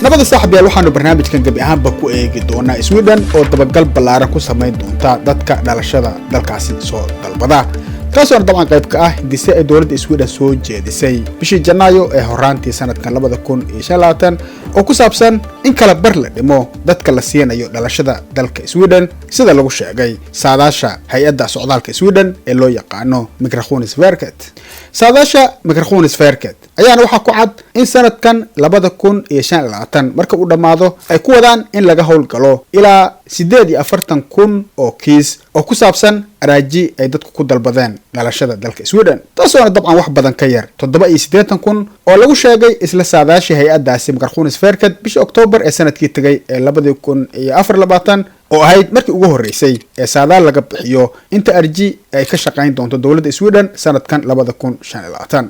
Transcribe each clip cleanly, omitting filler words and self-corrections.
labada saaxiib yaal waxaanu barnaamijkan gabi ahaanba ku eegi doonaa Sweden oo dabagal ballaaran ku sameyn doonta dadka dhalashada dalkaasi soo dalbada kaasoo dabcan qayb ka ah hindise ay dowladda Sweden soo jeedisay bishii Janaayo ee horaantii sanadkan 2025 oo ku saabsan in kala bar la dhimo dadka la siinayo dhalashada dalka Sweden sida lagu sheegay saadaasha hay'adda socdaalka Sweden ee loo yaqaano Migrationsverket. saadaasha Migrationsverket ayaana waxa ku cad in sanadkan 2025 marka uu dhamaado ay ku wadaan in laga howlgalo ilaa 48,000 oo kiis oo ku saabsan araaji ay dadku ku dalbadeen dhalashada dalka Sweden taasoo dabcan wax badan ka yar 87,000 oo lagu sheegay isla saadaashii hay'addaasi Migrationsverket bishii Oktoobar ee sanadkii tagay ee 2024 oo ahayd markii ugu horeysay ee saadaal laga bixiyo inta arji ay ka shaqayn doonto dowladda Sweden sanadkan 2025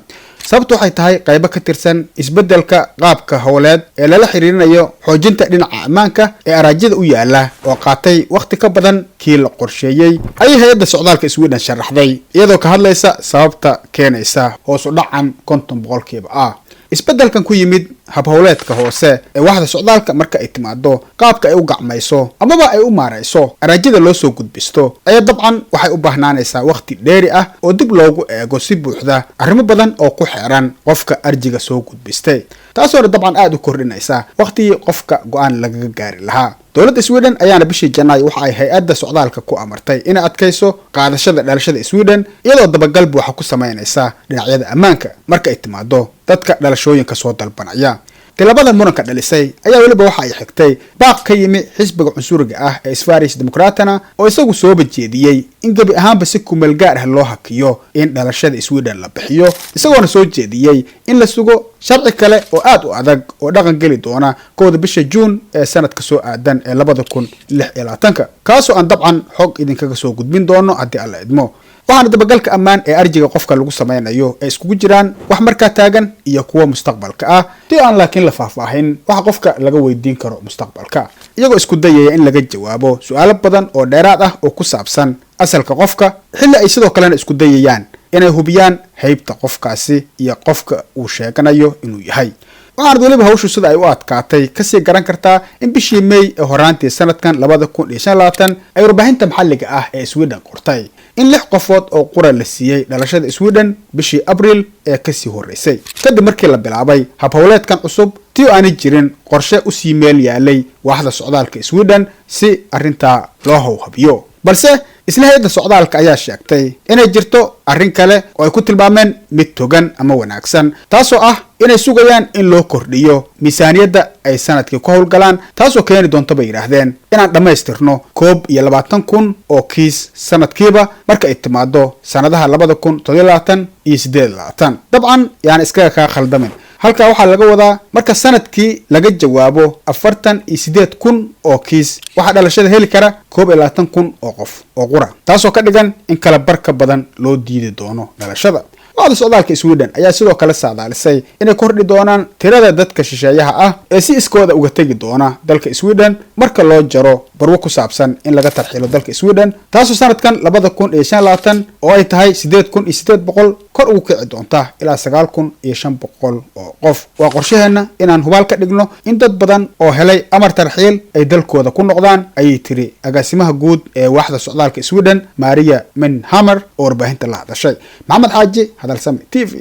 sababtu waxay tahay qayb ka tirsan isbedelka qaabka howleed ee lala xiriirinayo xoojinta dhinaca ammaanka ee araajida u yaala oo qaatay waqti ka badan kii la qorsheeyay ay hay'adda socdaalka Sweden sharaxday iyadoo ka hadlaysa sababta keenaysa hoos u dhacan 50% ah isbedelkan ku yimid hab howleedka hoose ee waxda socdaalka marka ay timaado qaabka ay u gacmayso amaba ay u maarayso araajida loo soo gudbisto ayaa dabcan waxay u baahnaanaysaa waqti dheeri ah oo dib loogu eego si buuxda arrimo badan oo ku xeeran qofka arjiga soo gudbistay taasoo dabcan aad u kordhinaysa waqtigii qofka go'aan laga gaari lahaa dowladda Sweden ayaana bishii Janaayo waxa ay hay'adda socdaalka ku amartay in ay adkayso qaadashada dhalashada Sweden iyadoo dabagal buuxa ku sameynaysa dhinacyada ammaanka marka ay timaado dadka dhalashooyinka soo dalbanaya tilabada muranka dhalisay ayaa waliba waxa ay xigtay baaq ka yimi xisbiga cunsuriga ah ee Sveriges Demokraterna oo isagu soo bajeediyay in gabi ahaanba si kumeel gaar ah loo hakiyo in dhalashada Sweden la bixiyo isagoona soo jeediyay in la sugo sharci kale oo aad u adag oo dhaqan gali doona kooda bisha June ee sanadka soo aadan ee 2026 kaasoo aan dabcan xog idinkaga soo gudbin doono haddii alla idmo waxaana dabagalka ammaan ee arjiga qofka lagu sameynayo ay iskugu jiraan wax markaa taagan iyo kuwa mustaqbalka ah tii aan laakiin la faahfaahin waxa qofka laga weydiin karo mustaqbalka iyagoo isku dayaya in laga jawaabo su'aalo badan oo dheeraad ah oo ku saabsan asalka qofka xilli ay sidoo kalena isku dayayaan inay hubiyaan haybta qofkaasi iyo qofka uu sheeganayo inuu yahay waxaana waliba hawshu sida ay u adkaatay kasii garan kartaa in bishii May ee horaantii sanadkan 2025 ay warbaahinta maxalliga ah ee Sweden qortay in 6 qofood oo qura la siiyay dhalashada Sweden bishii Abriil ee kasii horeysay kadib markii la bilaabay hab howleedkan cusub tii aan jirin qorshe u sii meel yaalay waaxda socdaalka Sweden si arinta loo habiyo balse isla hay'adda socdaalka ayaa sheegtay inay jirto arrin kale oo ay ku tilmaameen mid togan ama wanaagsan taasoo ah inay sugayaan in loo kordhiyo miisaaniyadda ay sanadkii ku howlgalaan taasoo keeni doonto bay yiraahdeen inaan dhamaystirno 21,000 oo kiis sanadkiiba marka ay timaado sanadaha 2027 iyo 28 dabcan yaan iskaga ka khaldamin halka waxa laga wadaa marka sanadkii laga jawaabo 48,000 oo kiis waxa dhalashada heli kara 21,000 oo qof oo qura taasoo ka dhigan in kala barka badan loo diidi doono dhalashada waaxda socdaalka Sweden ayaa sidoo kale saadaalisay inay kordhi doonaan tirada dadka shisheeyaha ah ee si iskooda uga tagi doona dalka Sweden marka loo jaro barwo ku saabsan in laga tarxilo dalka Sweden taasoo sanadkan 2025 oo ay tahay 8,800 kor ugu kici doonta ilaa 9,500 oo qof waa qorshaheena inaan hubaal ka dhigno in dad badan oo helay amar tarxiil ay dalkooda ku noqdaan ayay tiri agaasimaha guud ee waaxda socdaalka Sweden Maria Menhammer oo warbaahinta la hadashay Maxamed Xaaji hadal sami TV